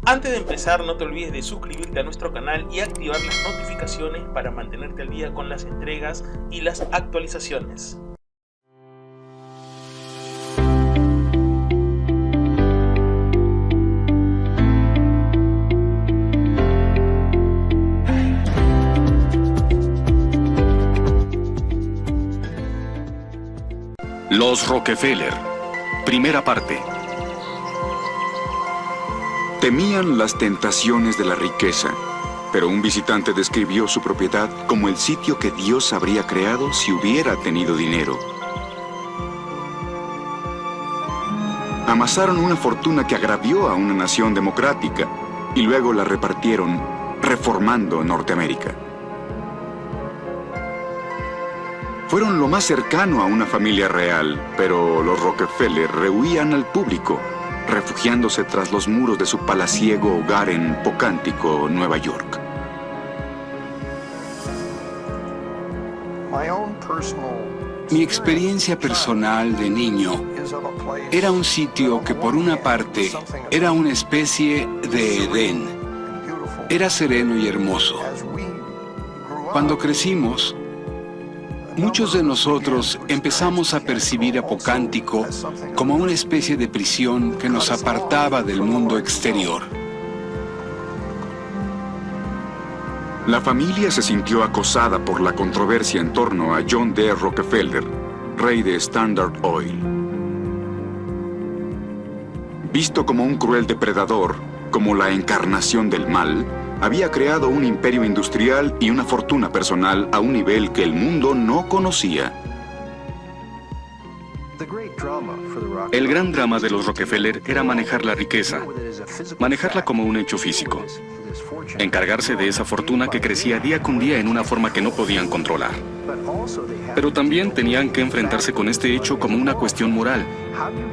Antes de empezar, no te olvides de suscribirte a nuestro canal y activar las notificaciones para mantenerte al día con las entregas y las actualizaciones. Los Rockefeller, primera parte. Temían las tentaciones de la riqueza, pero un visitante describió su propiedad como el sitio que Dios habría creado si hubiera tenido dinero. Amasaron una fortuna que agravió a una nación democrática y luego la repartieron, reformando Norteamérica. Fueron lo más cercano a una familia real, pero los Rockefeller rehuían al público, refugiándose tras los muros de su palaciego hogar en Pocántico, Nueva York. Mi experiencia personal de niño era un sitio que por una parte era una especie de Edén. Era sereno y hermoso. Cuando crecimos, muchos de nosotros empezamos a percibir a Pocántico como una especie de prisión que nos apartaba del mundo exterior. La familia se sintió acosada por la controversia en torno a John D. Rockefeller, rey de Standard Oil. Visto como un cruel depredador, como la encarnación del mal, había creado un imperio industrial y una fortuna personal a un nivel que el mundo no conocía. El gran drama de los Rockefeller era manejar la riqueza, manejarla como un hecho físico, encargarse de esa fortuna que crecía día con día en una forma que no podían controlar. Pero también tenían que enfrentarse con este hecho como una cuestión moral.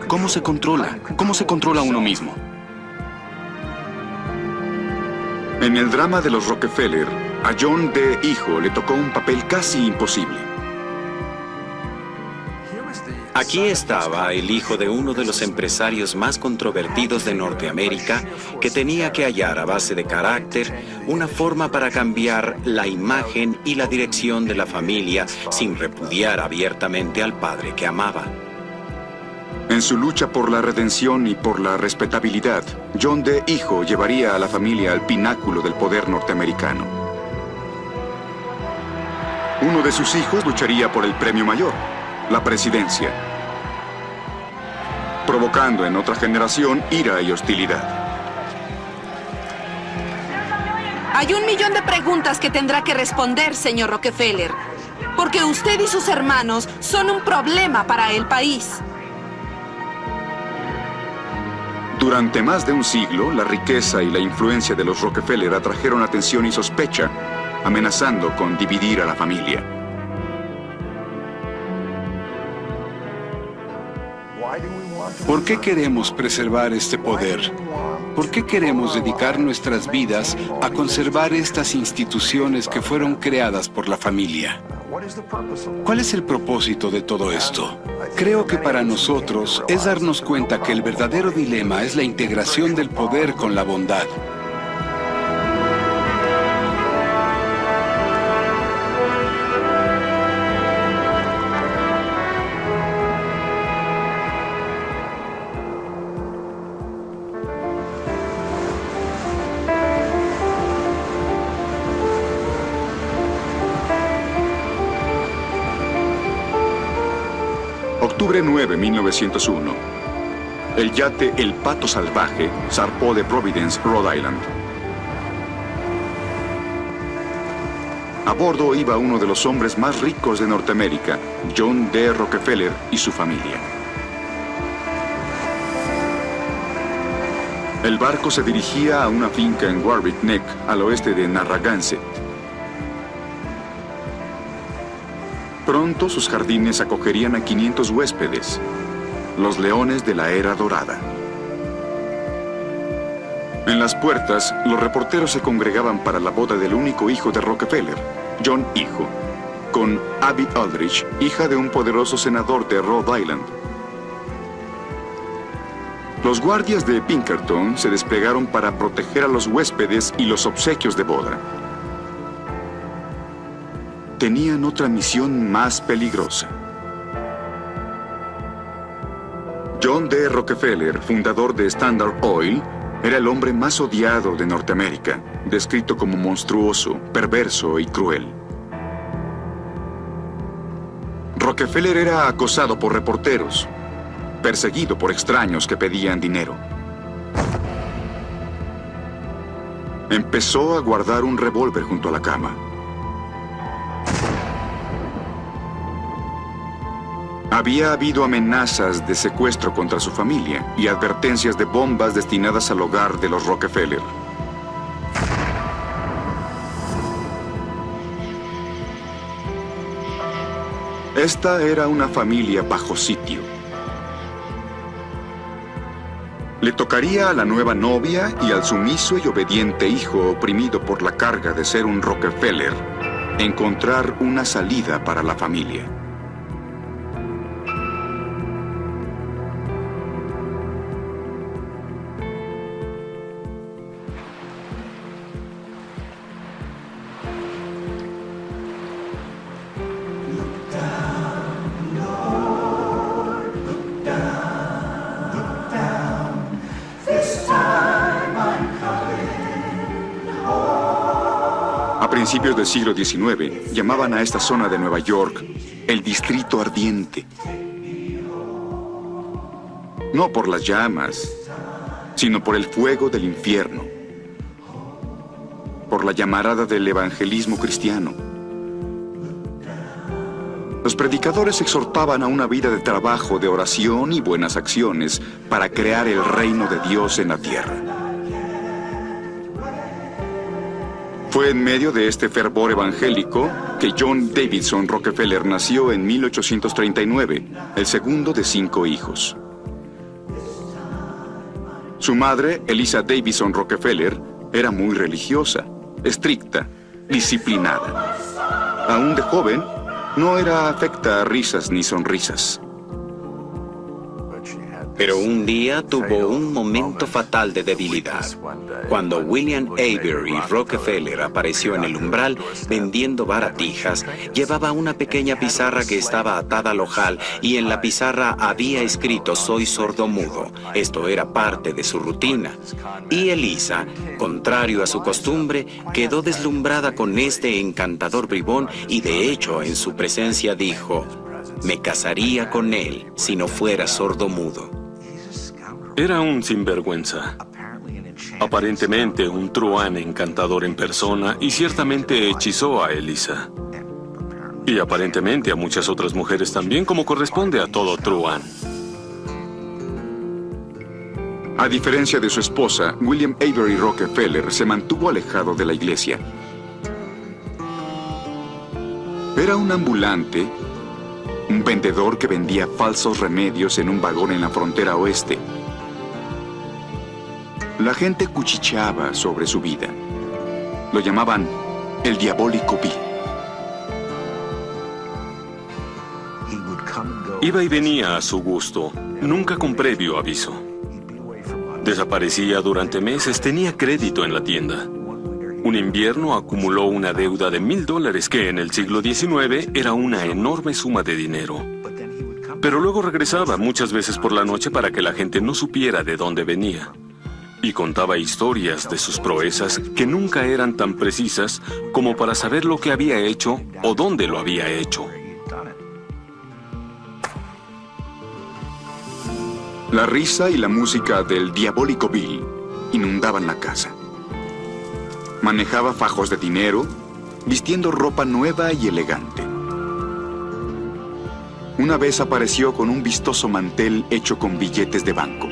¿Cómo se controla? ¿Cómo se controla uno mismo? En el drama de los Rockefeller, a John D. hijo le tocó un papel casi imposible. Aquí estaba el hijo de uno de los empresarios más controvertidos de Norteamérica, que tenía que hallar a base de carácter una forma para cambiar la imagen y la dirección de la familia sin repudiar abiertamente al padre que amaba. En su lucha por la redención y por la respetabilidad, John D. hijo llevaría a la familia al pináculo del poder norteamericano. Uno de sus hijos lucharía por el premio mayor, la presidencia, provocando en otra generación ira y hostilidad. Hay 1 millón de preguntas que tendrá que responder, señor Rockefeller, porque usted y sus hermanos son un problema para el país. Durante más de un siglo, la riqueza y la influencia de los Rockefeller atrajeron atención y sospecha, amenazando con dividir a la familia. ¿Por qué queremos preservar este poder? ¿Por qué queremos dedicar nuestras vidas a conservar estas instituciones que fueron creadas por la familia? ¿Cuál es el propósito de todo esto? Creo que para nosotros es darnos cuenta que el verdadero dilema es la integración del poder con la bondad. Octubre 9, 1901. El yate El Pato Salvaje zarpó de Providence, Rhode Island. A bordo iba uno de los hombres más ricos de Norteamérica, John D. Rockefeller y su familia. El barco se dirigía a una finca en Warwick Neck, al oeste de Narragansett. Pronto sus jardines acogerían a 500 huéspedes, los leones de la era dorada. En las puertas, los reporteros se congregaban para la boda del único hijo de Rockefeller, John hijo, con Abby Aldrich, hija de un poderoso senador de Rhode Island. Los guardias de Pinkerton se desplegaron para proteger a los huéspedes y los obsequios de boda. Tenían otra misión más peligrosa. John D. Rockefeller, fundador de Standard Oil, era el hombre más odiado de Norteamérica, descrito como monstruoso, perverso y cruel. Rockefeller era acosado por reporteros, perseguido por extraños que pedían dinero. Empezó a guardar un revólver junto a la cama. Había habido amenazas de secuestro contra su familia y advertencias de bombas destinadas al hogar de los Rockefeller. Esta era una familia bajo sitio. Le tocaría a la nueva novia y al sumiso y obediente hijo oprimido por la carga de ser un Rockefeller encontrar una salida para la familia. A principios del siglo XIX, llamaban a esta zona de Nueva York el Distrito Ardiente. No por las llamas, sino por el fuego del infierno, por la llamarada del evangelismo cristiano. Los predicadores exhortaban a una vida de trabajo, de oración y buenas acciones para crear el reino de Dios en la tierra. Fue en medio de este fervor evangélico que John Davidson Rockefeller nació en 1839, el segundo de 5 hijos. Su madre, Eliza Davidson Rockefeller, era muy religiosa, estricta, disciplinada. Aún de joven, no era afecta a risas ni sonrisas. Pero un día tuvo un momento fatal de debilidad. Cuando William Avery Rockefeller apareció en el umbral vendiendo baratijas, llevaba una pequeña pizarra que estaba atada al ojal y en la pizarra había escrito "Soy sordomudo". Esto era parte de su rutina. Y Eliza, contrario a su costumbre, quedó deslumbrada con este encantador bribón y de hecho en su presencia dijo: "Me casaría con él si no fuera sordomudo". Era un sinvergüenza. Aparentemente un truán encantador en persona y ciertamente hechizó a Eliza. Y aparentemente a muchas otras mujeres también, como corresponde a todo truán. A diferencia de su esposa, William Avery Rockefeller se mantuvo alejado de la iglesia. Era un ambulante, un vendedor que vendía falsos remedios en un vagón en la frontera oeste. La gente cuchicheaba sobre su vida. Lo llamaban el diabólico Bill. Iba y venía a su gusto, nunca con previo aviso. Desaparecía durante meses, tenía crédito en la tienda. Un invierno acumuló una deuda de $1,000 que en el siglo XIX era una enorme suma de dinero. Pero luego regresaba muchas veces por la noche para que la gente no supiera de dónde venía. Y contaba historias de sus proezas que nunca eran tan precisas como para saber lo que había hecho o dónde lo había hecho. La risa y la música del diabólico Bill inundaban la casa. Manejaba fajos de dinero, vistiendo ropa nueva y elegante. Una vez apareció con un vistoso mantel hecho con billetes de banco.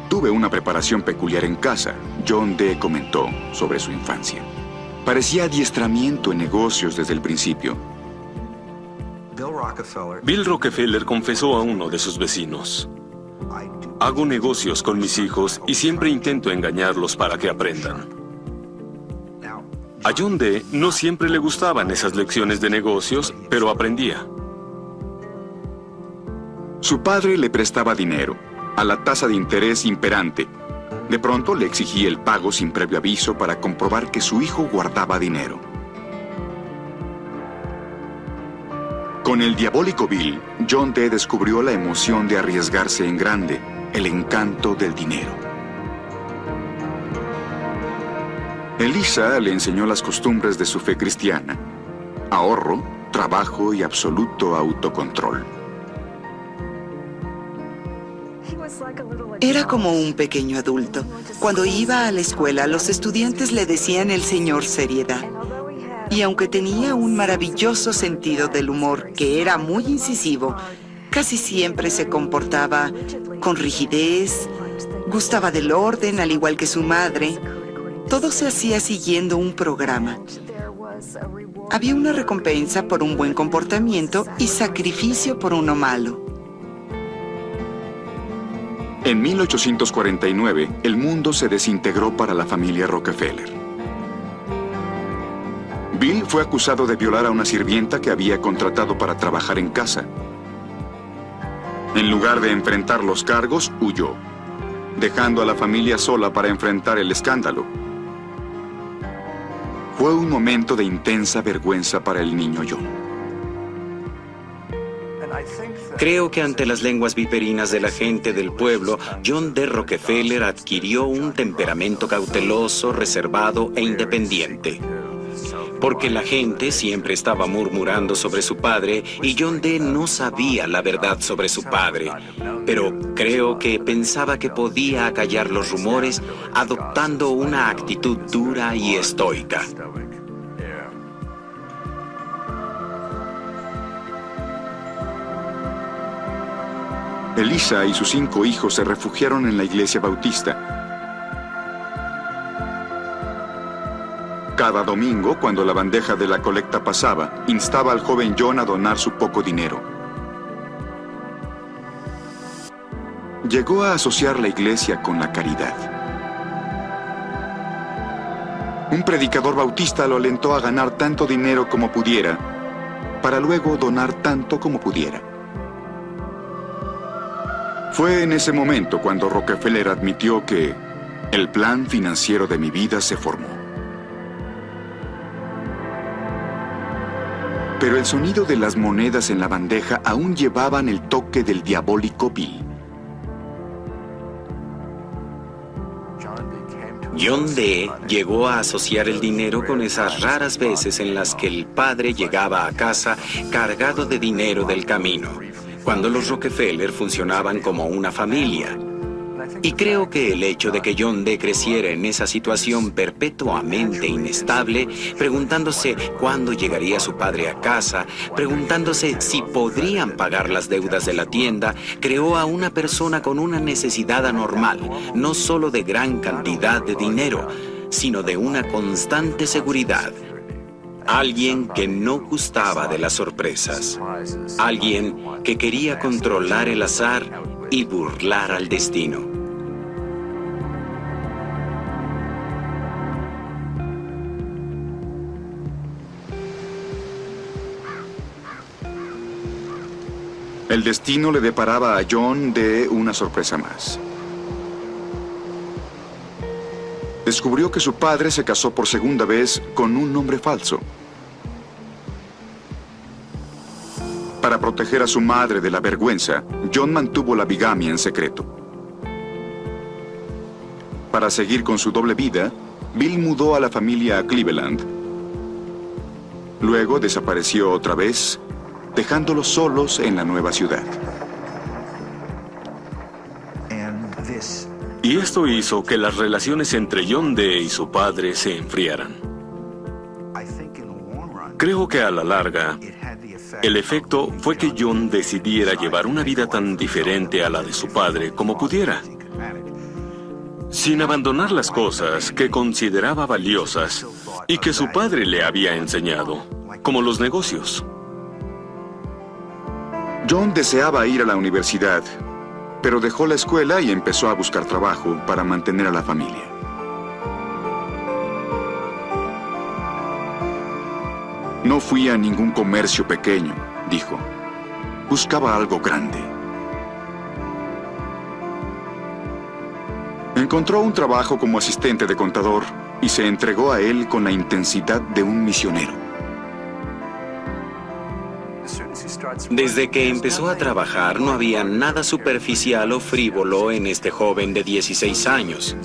Tuve una preparación peculiar en casa, John D. comentó sobre su infancia. Parecía adiestramiento en negocios desde el principio. Bill Rockefeller confesó a uno de sus vecinos: "Hago negocios con mis hijos y siempre intento engañarlos para que aprendan". A John D. no siempre le gustaban esas lecciones de negocios, pero aprendía. Su padre le prestaba dinero, a la tasa de interés imperante. De pronto le exigía el pago sin previo aviso para comprobar que su hijo guardaba dinero. Con el diabólico Bill, John D. descubrió la emoción de arriesgarse en grande, el encanto del dinero. Elisa le enseñó las costumbres de su fe cristiana: ahorro, trabajo y absoluto autocontrol. Era como un pequeño adulto. Cuando iba a la escuela, los estudiantes le decían el señor seriedad. Y aunque tenía un maravilloso sentido del humor, que era muy incisivo, casi siempre se comportaba con rigidez, gustaba del orden al igual que su madre. Todo se hacía siguiendo un programa. Había una recompensa por un buen comportamiento y sacrificio por uno malo. En 1849, el mundo se desintegró para la familia Rockefeller. Bill fue acusado de violar a una sirvienta que había contratado para trabajar en casa. En lugar de enfrentar los cargos, huyó, dejando a la familia sola para enfrentar el escándalo. Fue un momento de intensa vergüenza para el niño John. Creo que ante las lenguas viperinas de la gente del pueblo, John D. Rockefeller adquirió un temperamento cauteloso, reservado e independiente. Porque la gente siempre estaba murmurando sobre su padre y John D. no sabía la verdad sobre su padre. Pero creo que pensaba que podía acallar los rumores adoptando una actitud dura y estoica. Elisa y sus 5 hijos se refugiaron en la iglesia bautista. Cada domingo, cuando la bandeja de la colecta pasaba, instaba al joven John a donar su poco dinero. Llegó a asociar la iglesia con la caridad. Un predicador bautista lo alentó a ganar tanto dinero como pudiera, para luego donar tanto como pudiera. Fue en ese momento cuando Rockefeller admitió que el plan financiero de mi vida se formó. Pero el sonido de las monedas en la bandeja aún llevaban el toque del diabólico Bill. John D. llegó a asociar el dinero con esas raras veces en las que el padre llegaba a casa cargado de dinero del camino, cuando los Rockefeller funcionaban como una familia. Y creo que el hecho de que John D. creciera en esa situación perpetuamente inestable, preguntándose cuándo llegaría su padre a casa, preguntándose si podrían pagar las deudas de la tienda, creó a una persona con una necesidad anormal, no solo de gran cantidad de dinero, sino de una constante seguridad. Alguien que no gustaba de las sorpresas. Alguien que quería controlar el azar y burlar al destino. El destino le deparaba a John D. una sorpresa más. Descubrió que su padre se casó por segunda vez con un nombre falso. Para proteger a su madre de la vergüenza, John mantuvo la bigamia en secreto. Para seguir con su doble vida, Bill mudó a la familia a Cleveland. Luego desapareció otra vez, dejándolos solos en la nueva ciudad. Y esto hizo que las relaciones entre John D. y su padre se enfriaran. Creo que a la larga, el efecto fue que John decidiera llevar una vida tan diferente a la de su padre como pudiera, sin abandonar las cosas que consideraba valiosas y que su padre le había enseñado, como los negocios. John deseaba ir a la universidad, pero dejó la escuela y empezó a buscar trabajo para mantener a la familia. No fui a ningún comercio pequeño, dijo. Buscaba algo grande. Encontró un trabajo como asistente de contador y se entregó a él con la intensidad de un misionero. Desde que empezó a trabajar, no había nada superficial o frívolo en este joven de 16 años.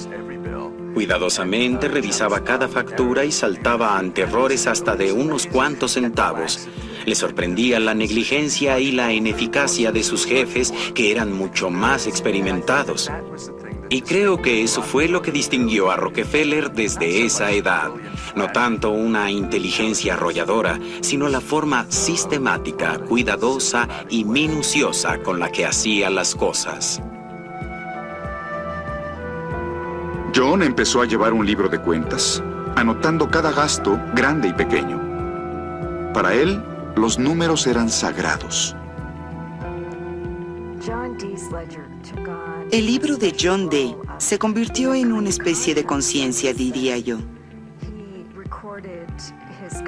Cuidadosamente revisaba cada factura y saltaba ante errores hasta de unos cuantos centavos. Le sorprendía la negligencia y la ineficacia de sus jefes, que eran mucho más experimentados. Y creo que eso fue lo que distinguió a Rockefeller desde esa edad. No tanto una inteligencia arrolladora, sino la forma sistemática, cuidadosa y minuciosa con la que hacía las cosas. John empezó a llevar un libro de cuentas, anotando cada gasto, grande y pequeño. Para él, los números eran sagrados. El libro de John Dee se convirtió en una especie de conciencia, diría yo.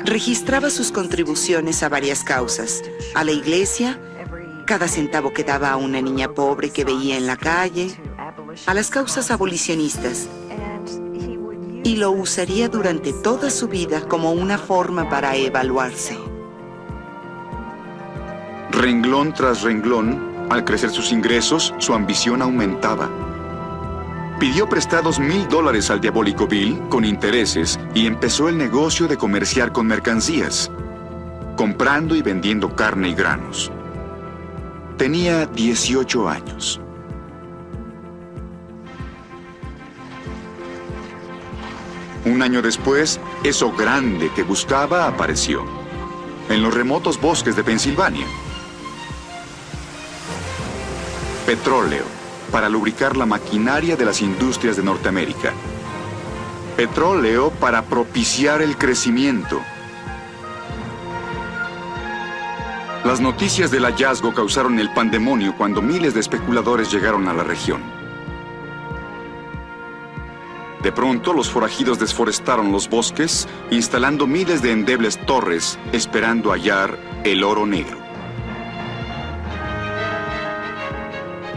Registraba sus contribuciones a varias causas: a la iglesia, cada centavo que daba a una niña pobre que veía en la calle, a las causas abolicionistas, y lo usaría durante toda su vida como una forma para evaluarse. Renglón tras renglón, al crecer sus ingresos, su ambición aumentaba. Pidió prestados $1,000 al diabólico Bill con intereses y empezó el negocio de comerciar con mercancías, comprando y vendiendo carne y granos. Tenía 18 años. Un año después, eso grande que buscaba apareció, en los remotos bosques de Pensilvania. Petróleo, para lubricar la maquinaria de las industrias de Norteamérica. Petróleo para propiciar el crecimiento. Las noticias del hallazgo causaron el pandemonio cuando miles de especuladores llegaron a la región. De pronto, los forajidos desforestaron los bosques, instalando miles de endebles torres, esperando hallar el oro negro.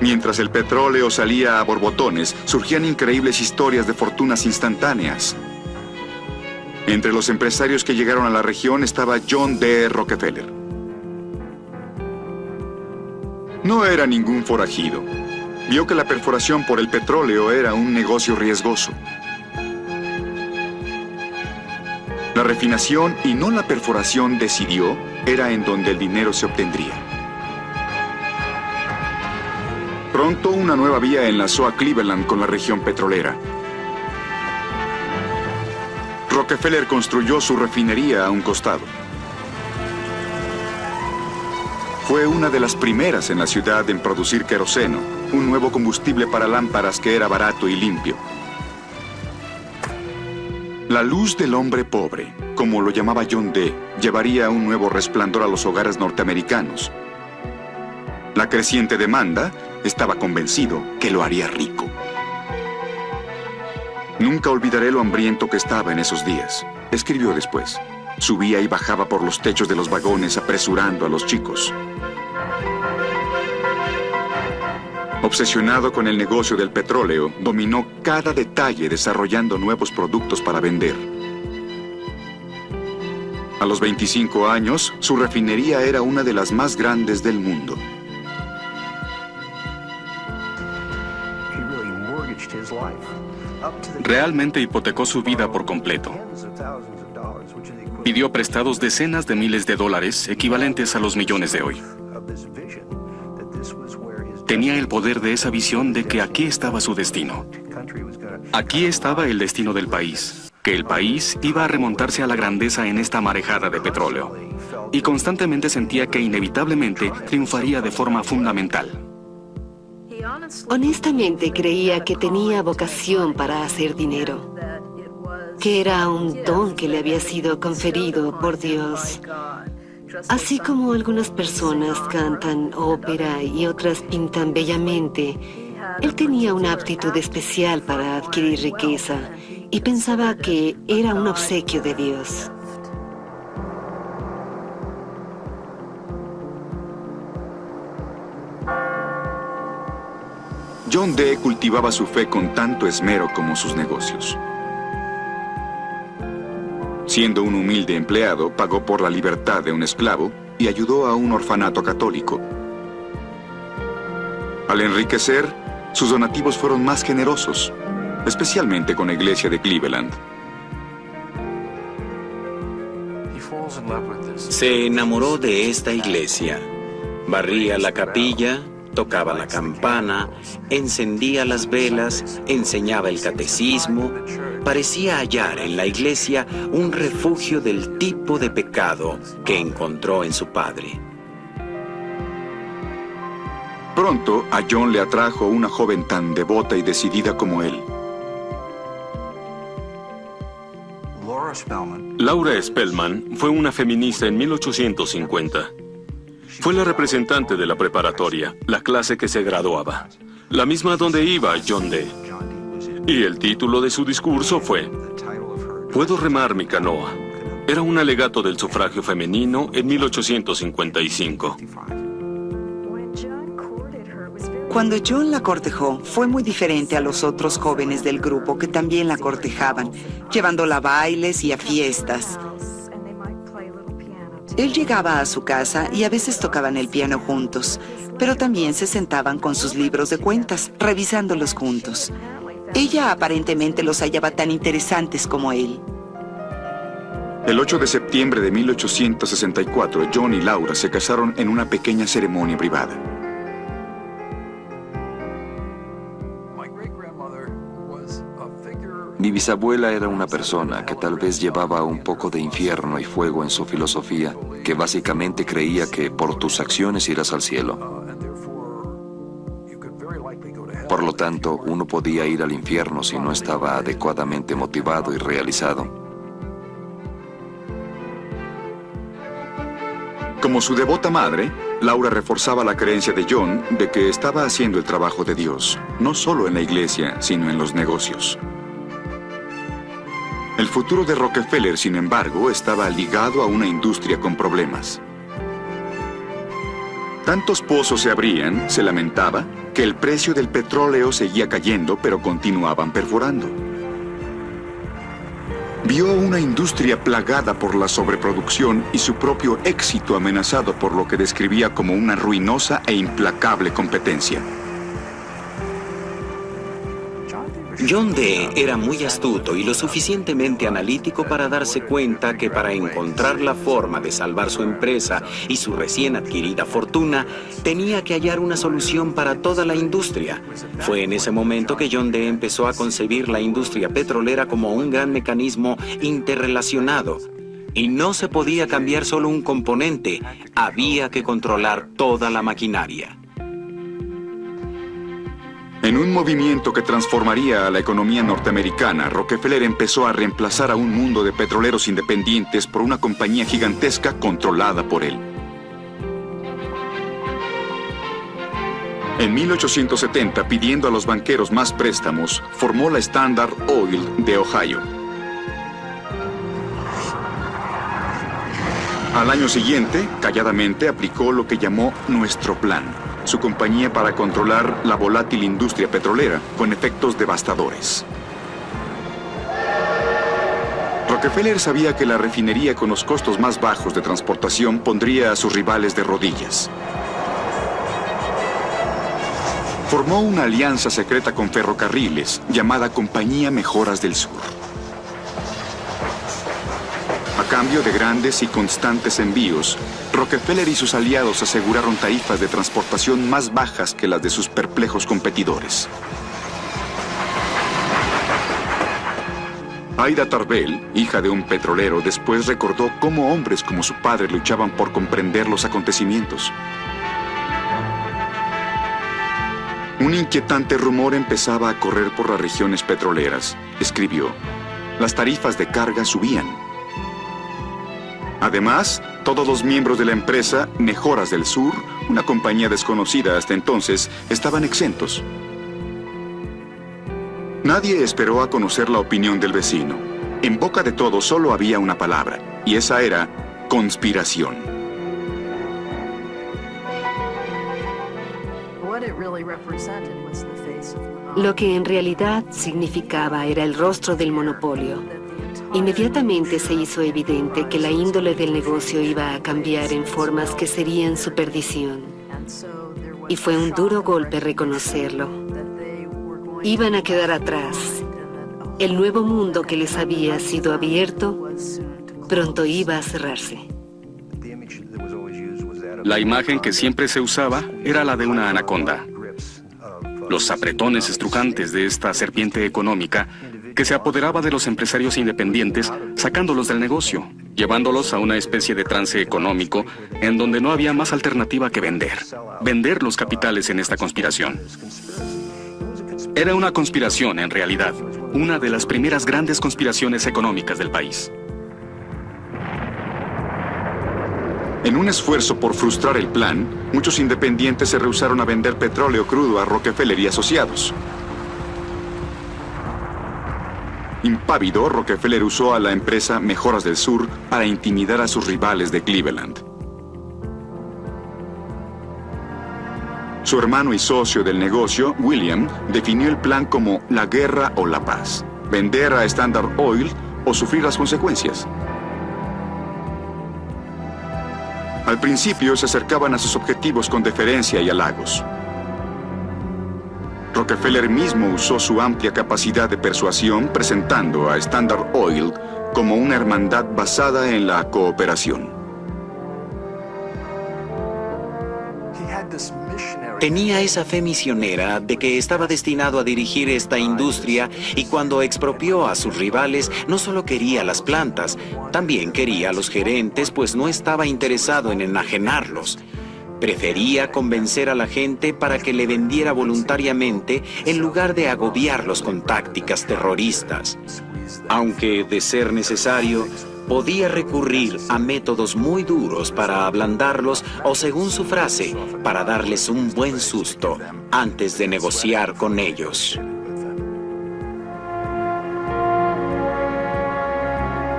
Mientras el petróleo salía a borbotones, surgían increíbles historias de fortunas instantáneas. Entre los empresarios que llegaron a la región estaba John D. Rockefeller. No era ningún forajido. Vio que la perforación por el petróleo era un negocio riesgoso. La refinación y no la perforación, decidió, era en donde el dinero se obtendría. Pronto una nueva vía enlazó a Cleveland con la región petrolera. Rockefeller construyó su refinería a un costado. Fue una de las primeras en la ciudad en producir queroseno, un nuevo combustible para lámparas que era barato y limpio. La luz del hombre pobre, como lo llamaba John Dee, llevaría un nuevo resplandor a los hogares norteamericanos. La creciente demanda, estaba convencido que lo haría rico. Nunca olvidaré lo hambriento que estaba en esos días, escribió después. Subía y bajaba por los techos de los vagones apresurando a los chicos. Obsesionado con el negocio del petróleo, dominó cada detalle desarrollando nuevos productos para vender. A los 25 años, su refinería era una de las más grandes del mundo. Realmente hipotecó su vida por completo. Pidió prestados decenas de miles de dólares, equivalentes a los millones de hoy. Tenía el poder de esa visión de que aquí estaba su destino. Aquí estaba el destino del país, que el país iba a remontarse a la grandeza en esta marejada de petróleo. Y constantemente sentía que inevitablemente triunfaría de forma fundamental. Honestamente creía que tenía vocación para hacer dinero, que era un don que le había sido conferido por Dios. Así como algunas personas cantan ópera y otras pintan bellamente, él tenía una aptitud especial para adquirir riqueza y pensaba que era un obsequio de Dios. John D. cultivaba su fe con tanto esmero como sus negocios. Siendo un humilde empleado, pagó por la libertad de un esclavo y ayudó a un orfanato católico. Al enriquecer, sus donativos fueron más generosos, especialmente con la iglesia de Cleveland. Se enamoró de esta iglesia. Barría la capilla, tocaba la campana, encendía las velas, enseñaba el catecismo. Parecía hallar en la iglesia un refugio del tipo de pecado que encontró en su padre. Pronto, a John le atrajo una joven tan devota y decidida como él. Laura Spellman fue una feminista en 1850. Fue la representante de la preparatoria, la clase que se graduaba, la misma donde iba John D. Y el título de su discurso fue "Puedo remar mi canoa". Era un alegato del sufragio femenino en 1855. Cuando John la cortejó, fue muy diferente a los otros jóvenes del grupo que también la cortejaban, llevándola a bailes y a fiestas. Él llegaba a su casa y a veces tocaban el piano juntos, pero también se sentaban con sus libros de cuentas, revisándolos juntos. Ella aparentemente los hallaba tan interesantes como él. El 8 de septiembre de 1864, John y Laura se casaron en una pequeña ceremonia privada. Mi bisabuela era una persona que tal vez llevaba un poco de infierno y fuego en su filosofía, que básicamente creía que por tus acciones irás al cielo. Por lo tanto, uno podía ir al infierno si no estaba adecuadamente motivado y realizado. Como su devota madre, Laura reforzaba la creencia de John de que estaba haciendo el trabajo de Dios, no solo en la iglesia, sino en los negocios. El futuro de Rockefeller, sin embargo, estaba ligado a una industria con problemas. Tantos pozos se abrían, se lamentaba, que el precio del petróleo seguía cayendo, pero continuaban perforando. Vio una industria plagada por la sobreproducción y su propio éxito amenazado por lo que describía como una ruinosa e implacable competencia. John D. era muy astuto y lo suficientemente analítico para darse cuenta que para encontrar la forma de salvar su empresa y su recién adquirida fortuna, tenía que hallar una solución para toda la industria. Fue en ese momento que John D. empezó a concebir la industria petrolera como un gran mecanismo interrelacionado. Y no se podía cambiar solo un componente, había que controlar toda la maquinaria. En un movimiento que transformaría a la economía norteamericana, Rockefeller empezó a reemplazar a un mundo de petroleros independientes por una compañía gigantesca controlada por él. En 1870, pidiendo a los banqueros más préstamos, formó la Standard Oil de Ohio. Al año siguiente, calladamente aplicó lo que llamó Nuestro Plan, su compañía para controlar la volátil industria petrolera, con efectos devastadores. Rockefeller sabía que la refinería con los costos más bajos de transportación pondría a sus rivales de rodillas. Formó una alianza secreta con ferrocarriles, llamada Compañía Mejoras del Sur. A cambio de grandes y constantes envíos, Rockefeller y sus aliados aseguraron tarifas de transportación más bajas que las de sus perplejos competidores. Aida Tarbell, hija de un petrolero, después recordó cómo hombres como su padre luchaban por comprender los acontecimientos. Un inquietante rumor empezaba a correr por las regiones petroleras. Escribió: las tarifas de carga subían. Además, todos los miembros de la empresa Mejoras del Sur, una compañía desconocida hasta entonces, estaban exentos. Nadie esperó a conocer la opinión del vecino. En boca de todos solo había una palabra, y esa era conspiración. Lo que en realidad significaba era el rostro del monopolio. Inmediatamente se hizo evidente que la índole del negocio iba a cambiar en formas que serían su perdición. Y fue un duro golpe reconocerlo. Iban a quedar atrás. El nuevo mundo que les había sido abierto pronto iba a cerrarse. La imagen que siempre se usaba era la de una anaconda. Los apretones estrujantes de esta serpiente económica que se apoderaba de los empresarios independientes, sacándolos del negocio, llevándolos a una especie de trance económico en donde no había más alternativa que vender los capitales en esta conspiración. Era una conspiración, en realidad, una de las primeras grandes conspiraciones económicas del país. En un esfuerzo por frustrar el plan, muchos independientes se rehusaron a vender petróleo crudo a Rockefeller y asociados. Impávido, Rockefeller usó a la empresa Mejoras del Sur para intimidar a sus rivales de Cleveland. Su hermano y socio del negocio, William, definió el plan como la guerra o la paz, vender a Standard Oil o sufrir las consecuencias. Al principio se acercaban a sus objetivos con deferencia y halagos. Rockefeller mismo usó su amplia capacidad de persuasión presentando a Standard Oil como una hermandad basada en la cooperación. Tenía esa fe misionera de que estaba destinado a dirigir esta industria y cuando expropió a sus rivales no solo quería las plantas, también quería a los gerentes, pues no estaba interesado en enajenarlos. Prefería convencer a la gente para que le vendiera voluntariamente en lugar de agobiarlos con tácticas terroristas. Aunque, de ser necesario, podía recurrir a métodos muy duros para ablandarlos o, según su frase, para darles un buen susto antes de negociar con ellos.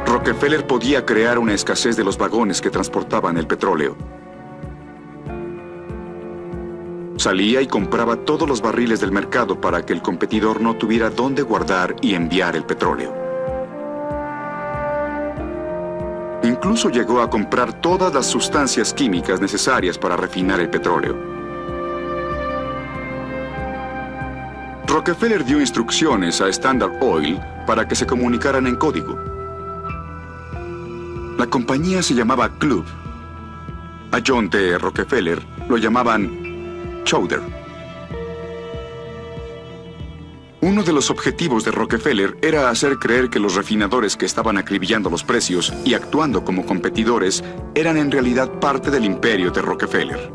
Rockefeller podía crear una escasez de los vagones que transportaban el petróleo. Salía y compraba todos los barriles del mercado para que el competidor no tuviera dónde guardar y enviar el petróleo. Incluso llegó a comprar todas las sustancias químicas necesarias para refinar el petróleo. Rockefeller dio instrucciones a Standard Oil para que se comunicaran en código. La compañía se llamaba Club. A John D. Rockefeller lo llamaban Chowder. Uno de los objetivos de Rockefeller era hacer creer que los refinadores que estaban acribillando los precios y actuando como competidores eran en realidad parte del imperio de Rockefeller.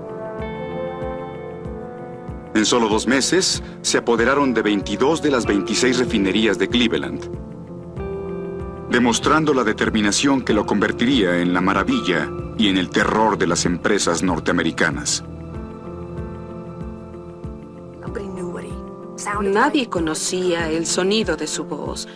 En solo 2 meses, se apoderaron de 22 de las 26 refinerías de Cleveland, demostrando la determinación que lo convertiría en la maravilla y en el terror de las empresas norteamericanas. Nadie conocía el sonido de su voz.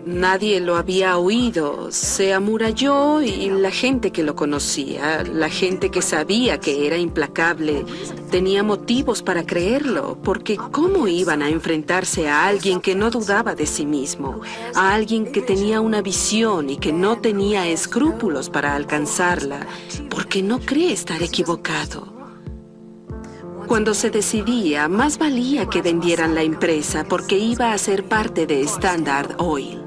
Nadie lo había oído. Se amuralló y la gente que lo conocía, la gente que sabía que era implacable, tenía motivos para creerlo, porque ¿cómo iban a enfrentarse a alguien que no dudaba de sí mismo? A alguien que tenía una visión y que no tenía escrúpulos para alcanzarla, porque no cree estar equivocado. Cuando se decidía, más valía que vendieran la empresa porque iba a ser parte de Standard Oil.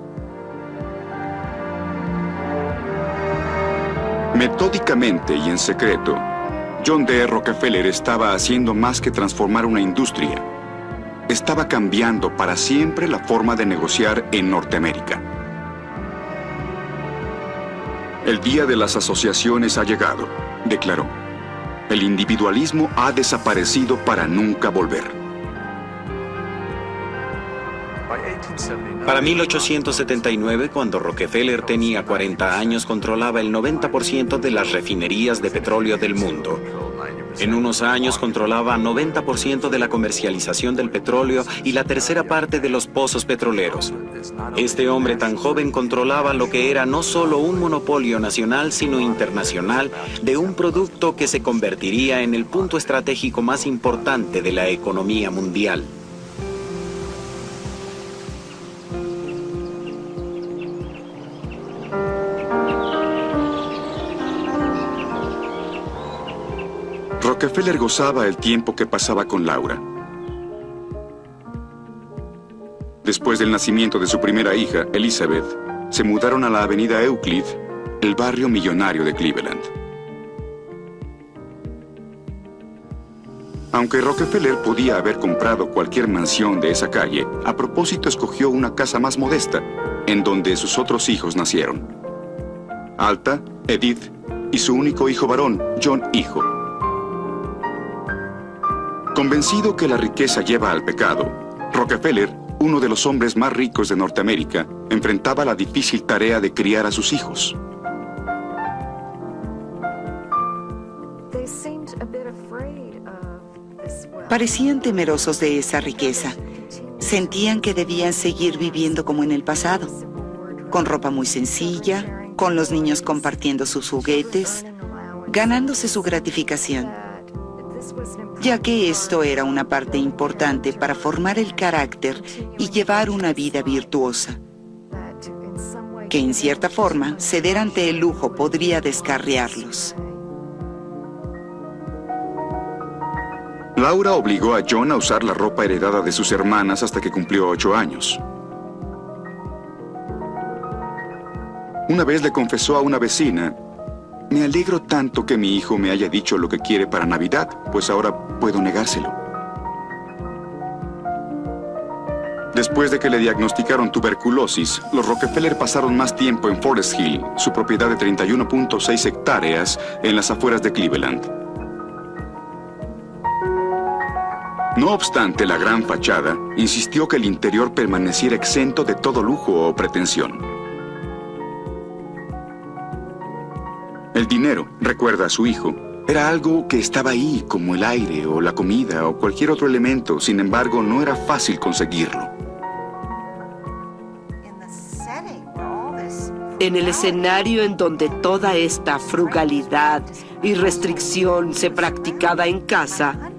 Metódicamente y en secreto, John D. Rockefeller estaba haciendo más que transformar una industria. Estaba cambiando para siempre la forma de negociar en Norteamérica. El día de las asociaciones ha llegado, declaró. El individualismo ha desaparecido para nunca volver. Para 1879, cuando Rockefeller tenía 40 años, controlaba el 90% de las refinerías de petróleo del mundo. En unos años controlaba 90% de la comercialización del petróleo y la tercera parte de los pozos petroleros. Este hombre tan joven controlaba lo que era no solo un monopolio nacional, sino internacional, de un producto que se convertiría en el punto estratégico más importante de la economía mundial. Rockefeller gozaba el tiempo que pasaba con Laura. Después del nacimiento de su primera hija, Elizabeth, se mudaron a la avenida Euclid, el barrio millonario de Cleveland. Aunque Rockefeller podía haber comprado cualquier mansión de esa calle, a propósito escogió una casa más modesta, en donde sus otros hijos nacieron. Alta, Edith y su único hijo varón, John hijo. Convencido que la riqueza lleva al pecado, Rockefeller, uno de los hombres más ricos de Norteamérica, enfrentaba la difícil tarea de criar a sus hijos. Parecían temerosos de esa riqueza. Sentían que debían seguir viviendo como en el pasado, con ropa muy sencilla, con los niños compartiendo sus juguetes, ganándose su gratificación, ya que esto era una parte importante para formar el carácter y llevar una vida virtuosa, que en cierta forma ceder ante el lujo podría descarriarlos. Laura obligó a John a usar la ropa heredada de sus hermanas hasta que cumplió 8 años. Una vez le confesó a una vecina: me alegro tanto que mi hijo me haya dicho lo que quiere para Navidad, pues ahora puedo negárselo. Después de que le diagnosticaron tuberculosis, los Rockefeller pasaron más tiempo en Forest Hill, su propiedad de 31.6 hectáreas en las afueras de Cleveland. No obstante la gran fachada, insistió que el interior permaneciera exento de todo lujo o pretensión. El dinero, recuerda a su hijo, era algo que estaba ahí, como el aire o la comida o cualquier otro elemento. Sin embargo, no era fácil conseguirlo. En el escenario en donde toda esta frugalidad y restricción se practicaba en casa,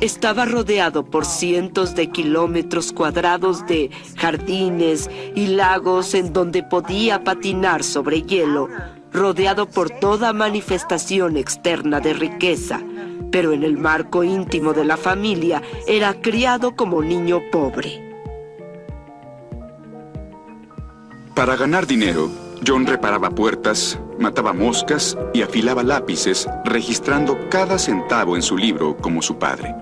estaba rodeado por cientos de kilómetros cuadrados de jardines y lagos en donde podía patinar sobre hielo, rodeado por toda manifestación externa de riqueza, pero en el marco íntimo de la familia era criado como niño pobre. Para ganar dinero, John reparaba puertas, mataba moscas y afilaba lápices, registrando cada centavo en su libro como su padre.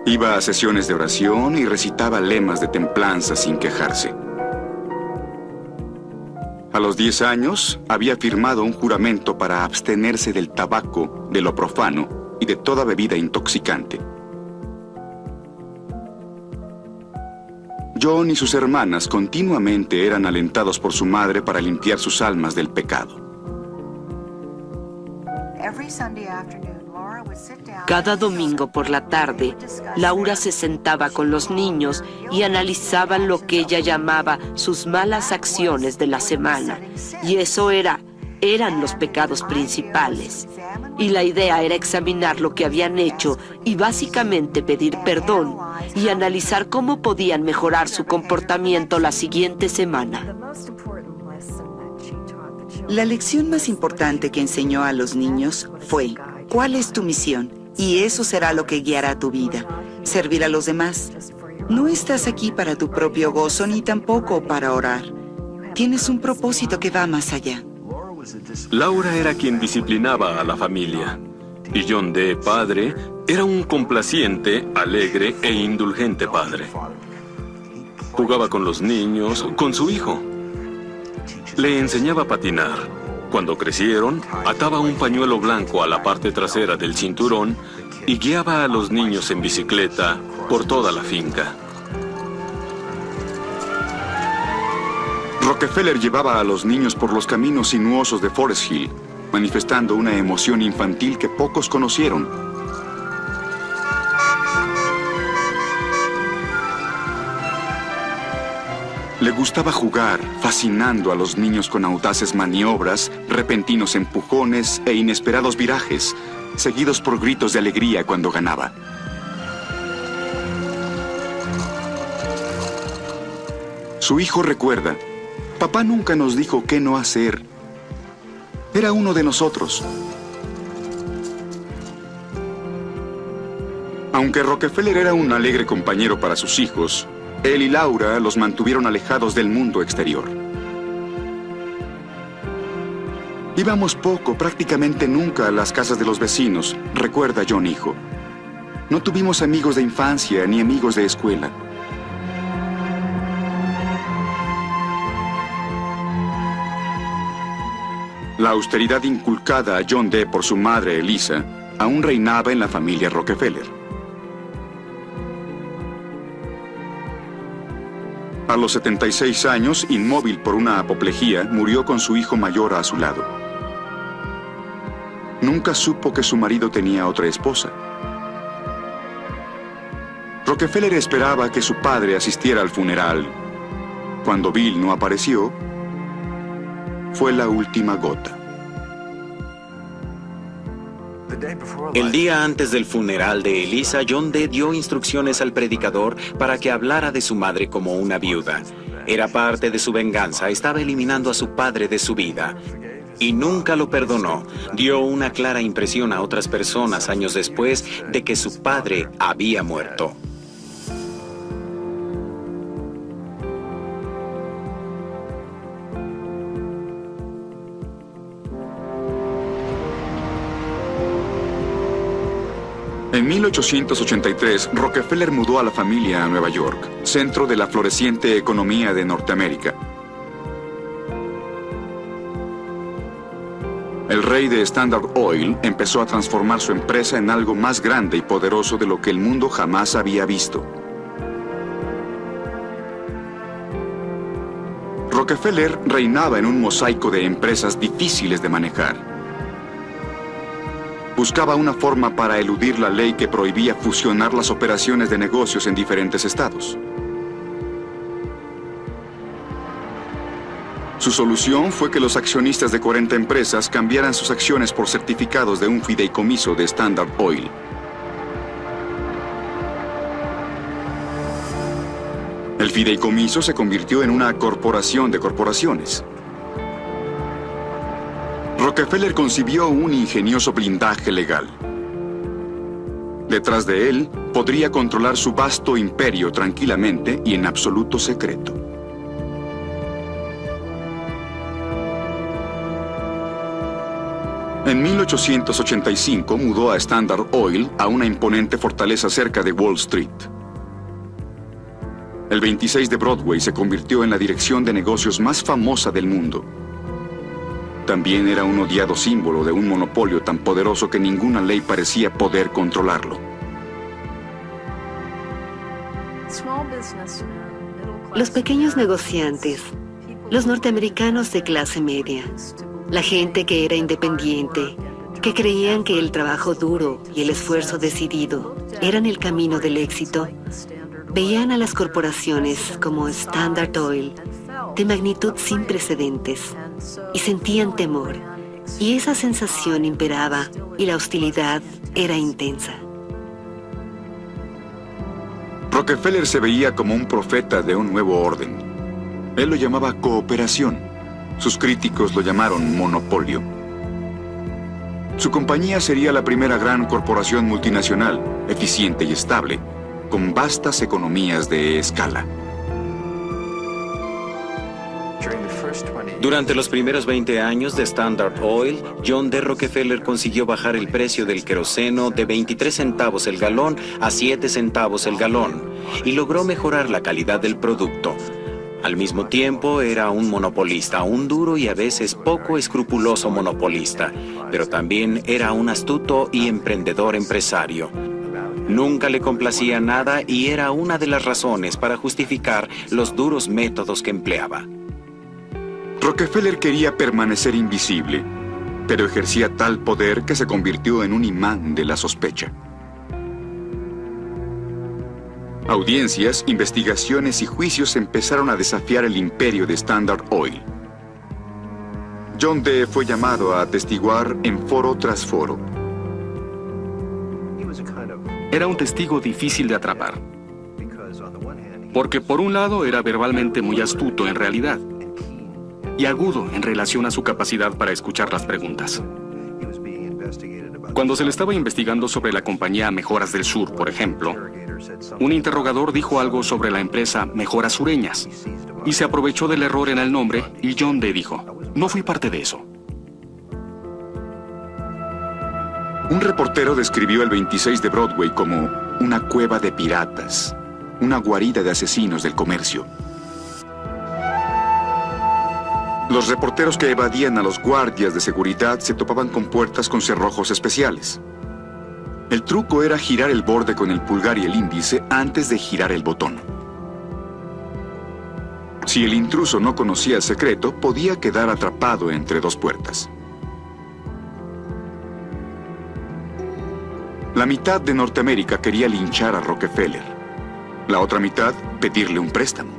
Iba a sesiones de oración y recitaba lemas de templanza sin quejarse. A los 10 años, había firmado un juramento para abstenerse del tabaco, de lo profano y de toda bebida intoxicante. John y sus hermanas continuamente eran alentados por su madre para limpiar sus almas del pecado. Cada domingo por la tarde, Laura se sentaba con los niños y analizaban lo que ella llamaba sus malas acciones de la semana. Y eso eran los pecados principales. Y la idea era examinar lo que habían hecho y básicamente pedir perdón y analizar cómo podían mejorar su comportamiento la siguiente semana. La lección más importante que enseñó a los niños fue: ¿cuál es tu misión? Y eso será lo que guiará tu vida. Servir a los demás. No estás aquí para tu propio gozo ni tampoco para orar. Tienes un propósito que va más allá. Laura era quien disciplinaba a la familia. Y John D., padre, era un complaciente, alegre e indulgente padre. Jugaba con los niños, con su hijo. Le enseñaba a patinar. Cuando crecieron, ataba un pañuelo blanco a la parte trasera del cinturón y guiaba a los niños en bicicleta por toda la finca. Rockefeller llevaba a los niños por los caminos sinuosos de Forest Hill, manifestando una emoción infantil que pocos conocieron. Le gustaba jugar, fascinando a los niños con audaces maniobras, repentinos empujones e inesperados virajes, seguidos por gritos de alegría cuando ganaba. Su hijo recuerda: papá nunca nos dijo qué no hacer, Era uno de nosotros. Aunque Rockefeller era un alegre compañero para sus hijos, él y Laura los mantuvieron alejados del mundo exterior. Íbamos poco, prácticamente nunca, a las casas de los vecinos, recuerda John hijo. No tuvimos amigos de infancia ni amigos de escuela. La austeridad inculcada a John D. por su madre Elisa aún reinaba en la familia Rockefeller. A los 76 años, inmóvil por una apoplejía, murió con su hijo mayor a su lado. Nunca supo que su marido tenía otra esposa. Rockefeller esperaba que su padre asistiera al funeral. Cuando Bill no apareció, fue la última gota. El día antes del funeral de Elisa, John D. dio instrucciones al predicador para que hablara de su madre como una viuda. Era parte de su venganza, estaba eliminando a su padre de su vida. Y nunca lo perdonó. Dio una clara impresión a otras personas años después de que su padre había muerto. En 1883, Rockefeller mudó a la familia a Nueva York, centro de la floreciente economía de Norteamérica. El rey de Standard Oil empezó a transformar su empresa en algo más grande y poderoso de lo que el mundo jamás había visto. Rockefeller reinaba en un mosaico de empresas difíciles de manejar. Buscaba una forma para eludir la ley que prohibía fusionar las operaciones de negocios en diferentes estados. Su solución fue que los accionistas de 40 empresas cambiaran sus acciones por certificados de un fideicomiso de Standard Oil. El fideicomiso se convirtió en una corporación de corporaciones. Rockefeller concibió un ingenioso blindaje legal. Detrás de él, podría controlar su vasto imperio tranquilamente y en absoluto secreto. En 1885 mudó a Standard Oil a una imponente fortaleza cerca de Wall Street. El 26 de Broadway se convirtió en la dirección de negocios más famosa del mundo. También era un odiado símbolo de un monopolio tan poderoso que ninguna ley parecía poder controlarlo. Los pequeños negociantes, los norteamericanos de clase media, la gente que era independiente, que creían que el trabajo duro y el esfuerzo decidido eran el camino del éxito, veían a las corporaciones como Standard Oil de magnitud sin precedentes y sentían temor, y esa sensación imperaba y la hostilidad era intensa. Rockefeller se veía como un profeta de un nuevo orden. Él lo llamaba cooperación. Sus críticos lo llamaron monopolio. Su compañía sería la primera gran corporación multinacional, eficiente y estable, con vastas economías de escala. Durante los primeros 20 años de Standard Oil, John D. Rockefeller consiguió bajar el precio del queroseno de 23 centavos el galón a 7 centavos el galón y logró mejorar la calidad del producto. Al mismo tiempo, era un monopolista, un duro y a veces poco escrupuloso monopolista, pero también era un astuto y emprendedor empresario. Nunca le complacía nada y era una de las razones para justificar los duros métodos que empleaba. Rockefeller quería permanecer invisible, pero ejercía tal poder que se convirtió en un imán de la sospecha. Audiencias, investigaciones y juicios empezaron a desafiar el imperio de Standard Oil. John D. fue llamado a atestiguar en foro tras foro. Era un testigo difícil de atrapar, porque por un lado era verbalmente muy astuto en realidad, y agudo en relación a su capacidad para escuchar las preguntas. Cuando se le estaba investigando sobre la compañía Mejoras del Sur, por ejemplo, un interrogador dijo algo sobre la empresa Mejoras Sureñas y se aprovechó del error en el nombre y John D. dijo, no fui parte de eso. Un reportero describió el 26 de Broadway como una cueva de piratas, una guarida de asesinos del comercio. Los reporteros que evadían a los guardias de seguridad se topaban con puertas con cerrojos especiales. El truco era girar el borde con el pulgar y el índice antes de girar el botón. Si el intruso no conocía el secreto, podía quedar atrapado entre dos puertas. La mitad de Norteamérica quería linchar a Rockefeller. La otra mitad, pedirle un préstamo.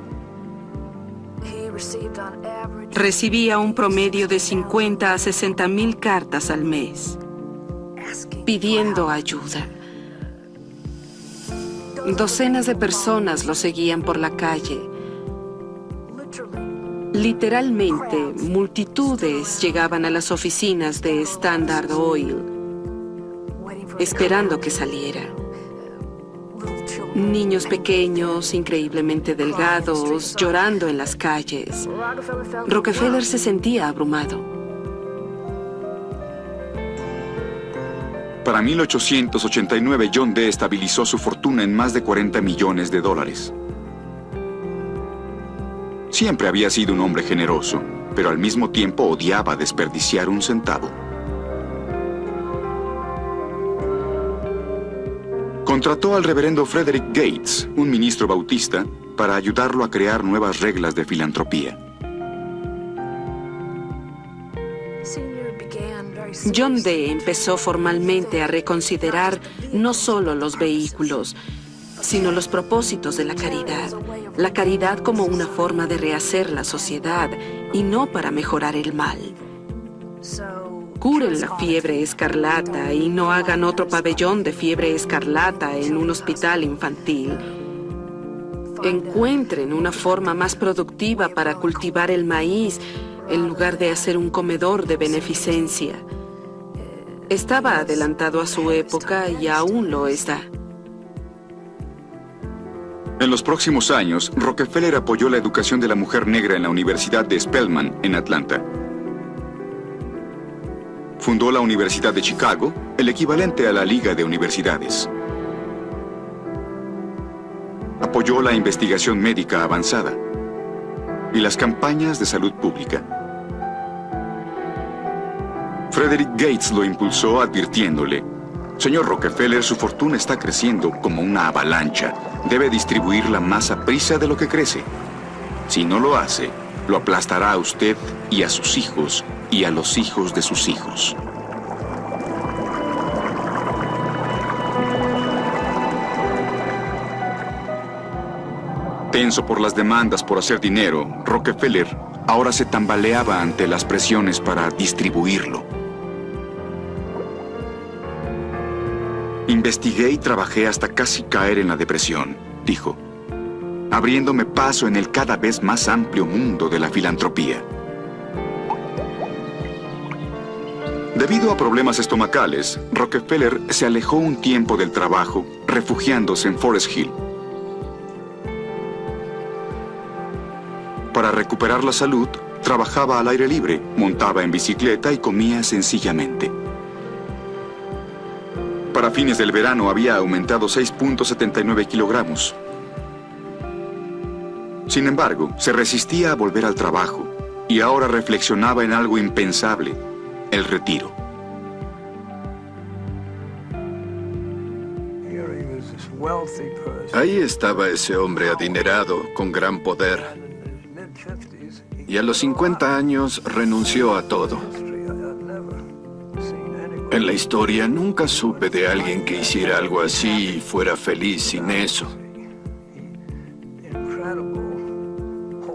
Recibía un promedio de 50 a 60,000 cartas al mes, pidiendo ayuda. Docenas de personas lo seguían por la calle. Literalmente, multitudes llegaban a las oficinas de Standard Oil, esperando que saliera. Niños pequeños, increíblemente delgados, llorando en las calles. Rockefeller se sentía abrumado. Para 1889, John D. estabilizó su fortuna en más de 40 millones de dólares. Siempre había sido un hombre generoso, pero al mismo tiempo odiaba desperdiciar un centavo. Contrató al reverendo Frederick Gates, un ministro bautista, para ayudarlo a crear nuevas reglas de filantropía. John D. empezó formalmente a reconsiderar no solo los vehículos, sino los propósitos de la caridad como una forma de rehacer la sociedad y no para mejorar el mal. Curen la fiebre escarlata y no hagan otro pabellón de fiebre escarlata en un hospital infantil. Encuentren una forma más productiva para cultivar el maíz en lugar de hacer un comedor de beneficencia. Estaba adelantado a su época y aún lo está. En los próximos años, Rockefeller apoyó la educación de la mujer negra en la Universidad de Spelman, en Atlanta. Fundó la Universidad de Chicago, el equivalente a la Liga de Universidades. Apoyó la investigación médica avanzada y las campañas de salud pública. Frederick Gates lo impulsó advirtiéndole: señor Rockefeller, su fortuna está creciendo como una avalancha. Debe distribuirla más a prisa de lo que crece. Si no lo hace, lo aplastará a usted y a sus hijos y a los hijos de sus hijos. Tenso por las demandas por hacer dinero, Rockefeller ahora se tambaleaba ante las presiones para distribuirlo. Investigué y trabajé hasta casi caer en la depresión, dijo, abriéndome paso en el cada vez más amplio mundo de la filantropía. Debido a problemas estomacales, Rockefeller se alejó un tiempo del trabajo, refugiándose en Forest Hill. Para recuperar la salud, trabajaba al aire libre, montaba en bicicleta y comía sencillamente. Para fines del verano había aumentado 6.79 kilogramos. Sin embargo, se resistía a volver al trabajo y ahora reflexionaba en algo impensable: el retiro. Ahí estaba ese hombre adinerado, con gran poder. Y a los 50 años renunció a todo. En la historia nunca supe de alguien que hiciera algo así y fuera feliz sin eso.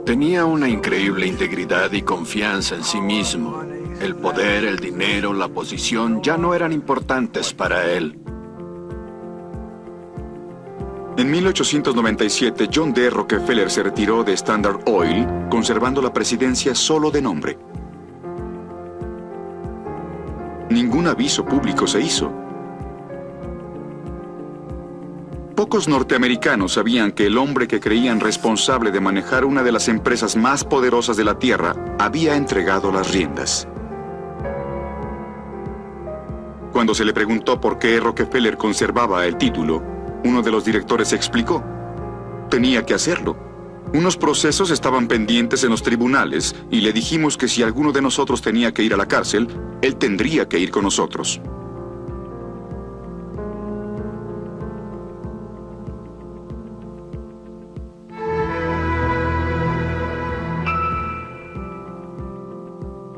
Tenía una increíble integridad y confianza en sí mismo. El poder, el dinero, la posición ya no eran importantes para él. En 1897, John D. Rockefeller se retiró de Standard Oil, conservando la presidencia solo de nombre. Ningún aviso público se hizo. Pocos norteamericanos sabían que el hombre que creían responsable de manejar una de las empresas más poderosas de la Tierra había entregado las riendas. Cuando se le preguntó por qué Rockefeller conservaba el título, uno de los directores explicó: tenía que hacerlo. Unos procesos estaban pendientes en los tribunales y le dijimos que si alguno de nosotros tenía que ir a la cárcel, él tendría que ir con nosotros.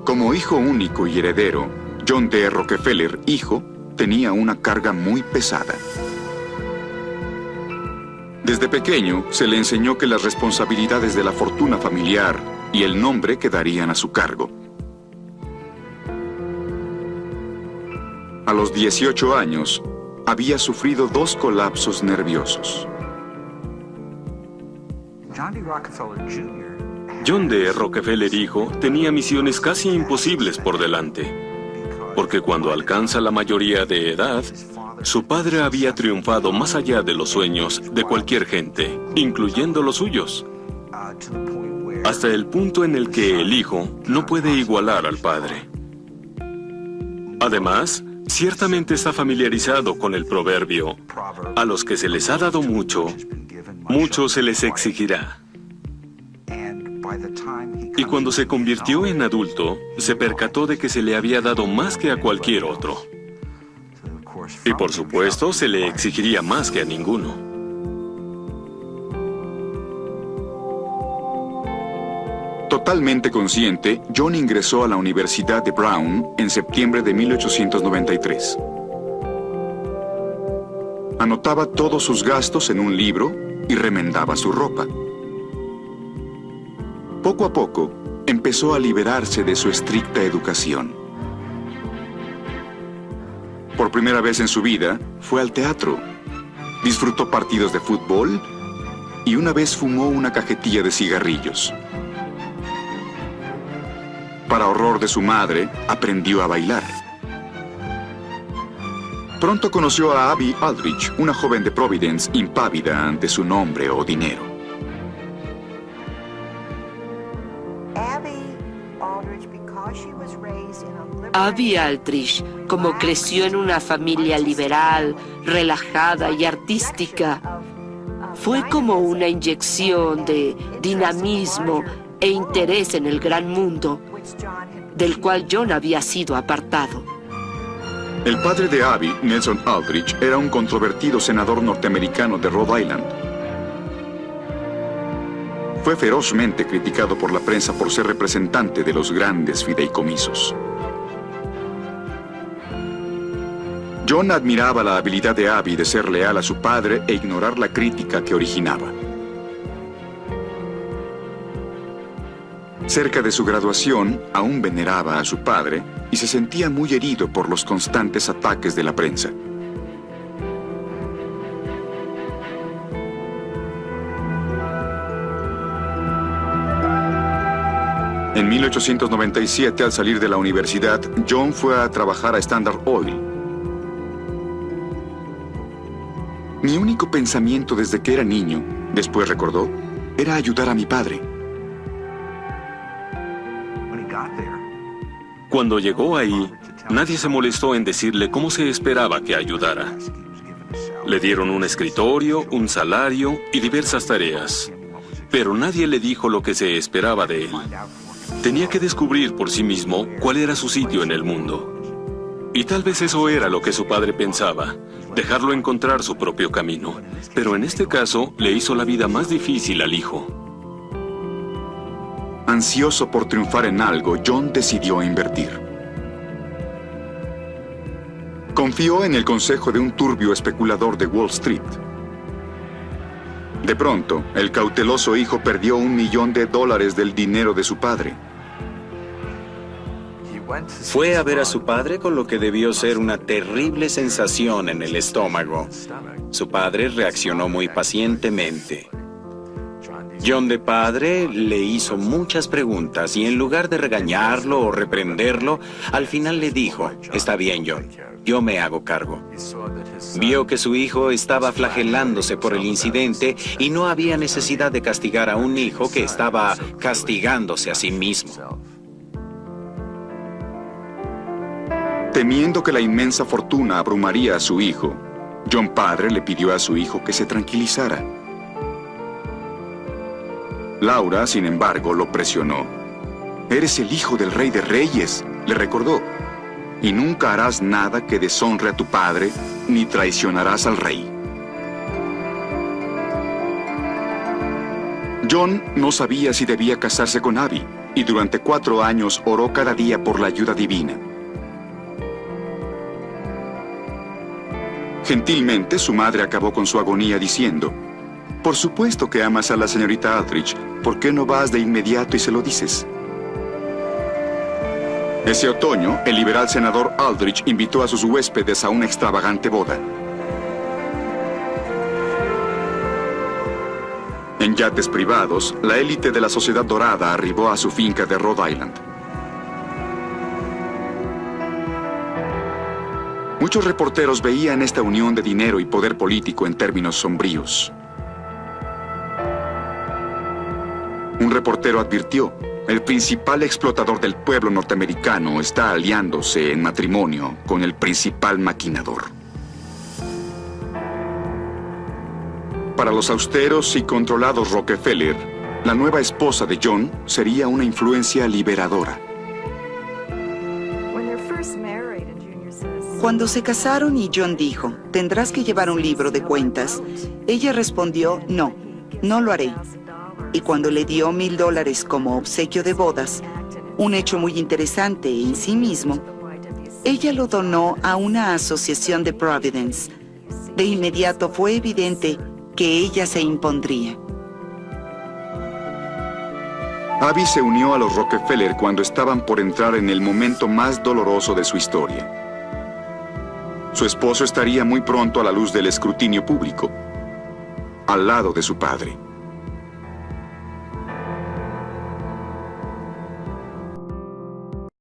Como hijo único y heredero, John D. Rockefeller, hijo, tenía una carga muy pesada. Desde pequeño se le enseñó que las responsabilidades de la fortuna familiar y el nombre quedarían a su cargo. A los 18 años, había sufrido 2 colapsos nerviosos. John D. Rockefeller hijo tenía misiones casi imposibles por delante, porque cuando alcanza la mayoría de edad, su padre había triunfado más allá de los sueños de cualquier gente, incluyendo los suyos, hasta el punto en el que el hijo no puede igualar al padre. Además, ciertamente está familiarizado con el proverbio: a los que se les ha dado mucho, mucho se les exigirá. Y cuando se convirtió en adulto, se percató de que se le había dado más que a cualquier otro. Y por supuesto, se le exigiría más que a ninguno. Totalmente consciente, John ingresó a la Universidad de Brown en septiembre de 1893. Anotaba todos sus gastos en un libro y remendaba su ropa. Poco a poco, empezó a liberarse de su estricta educación. Por primera vez en su vida, fue al teatro, disfrutó partidos de fútbol y una vez fumó una cajetilla de cigarrillos. Para horror de su madre, aprendió a bailar. Pronto conoció a Abby Aldrich, una joven de Providence impávida ante su nombre o dinero. Abby Aldrich, como creció en una familia liberal, relajada y artística, fue como una inyección de dinamismo e interés en el gran mundo, del cual John había sido apartado. El padre de Abby, Nelson Aldrich, era un controvertido senador norteamericano de Rhode Island. Fue ferozmente criticado por la prensa por ser representante de los grandes fideicomisos. John admiraba la habilidad de Abby de ser leal a su padre e ignorar la crítica que originaba. Cerca de su graduación, aún veneraba a su padre y se sentía muy herido por los constantes ataques de la prensa. En 1897, al salir de la universidad, John fue a trabajar a Standard Oil. Mi único pensamiento desde que era niño, después recordó, era ayudar a mi padre. Cuando llegó ahí, nadie se molestó en decirle cómo se esperaba que ayudara. Le dieron un escritorio, un salario y diversas tareas, pero nadie le dijo lo que se esperaba de él. Tenía que descubrir por sí mismo cuál era su sitio en el mundo. Y tal vez eso era lo que su padre pensaba, dejarlo encontrar su propio camino. Pero en este caso, le hizo la vida más difícil al hijo. Ansioso por triunfar en algo, John decidió invertir. Confió en el consejo de un turbio especulador de Wall Street. De pronto, el cauteloso hijo perdió $1 millón del dinero de su padre. Fue a ver a su padre con lo que debió ser una terrible sensación en el estómago. Su padre reaccionó muy pacientemente. John de padre le hizo muchas preguntas y en lugar de regañarlo o reprenderlo, al final le dijo: «Está bien, John, yo me hago cargo». Vio que su hijo estaba flagelándose por el incidente y no había necesidad de castigar a un hijo que estaba castigándose a sí mismo. Temiendo que la inmensa fortuna abrumaría a su hijo, John padre le pidió a su hijo que se tranquilizara. Laura, sin embargo, lo presionó. «Eres el hijo del Rey de Reyes», le recordó, «y nunca harás nada que deshonre a tu padre, ni traicionarás al rey». John no sabía si debía casarse con Abby, y durante 4 años oró cada día por la ayuda divina. Gentilmente, su madre acabó con su agonía diciendo: «Por supuesto que amas a la señorita Aldrich. ¿Por qué no vas de inmediato y se lo dices?». Ese otoño, el liberal senador Aldrich invitó a sus huéspedes a una extravagante boda. En yates privados, la élite de la sociedad dorada arribó a su finca de Rhode Island. Muchos reporteros veían esta unión de dinero y poder político en términos sombríos. Un reportero advirtió: «El principal explotador del pueblo norteamericano está aliándose en matrimonio con el principal maquinador». Para los austeros y controlados Rockefeller, la nueva esposa de John sería una influencia liberadora. Cuando se casaron y John dijo: «Tendrás que llevar un libro de cuentas», ella respondió: «No, no lo haré». Y cuando le dio $1000 como obsequio de bodas, un hecho muy interesante en sí mismo, ella lo donó a una asociación de Providence. De inmediato fue evidente que ella se impondría. Abby se unió a los Rockefeller cuando estaban por entrar en el momento más doloroso de su historia. Su esposo estaría muy pronto a la luz del escrutinio público, al lado de su padre.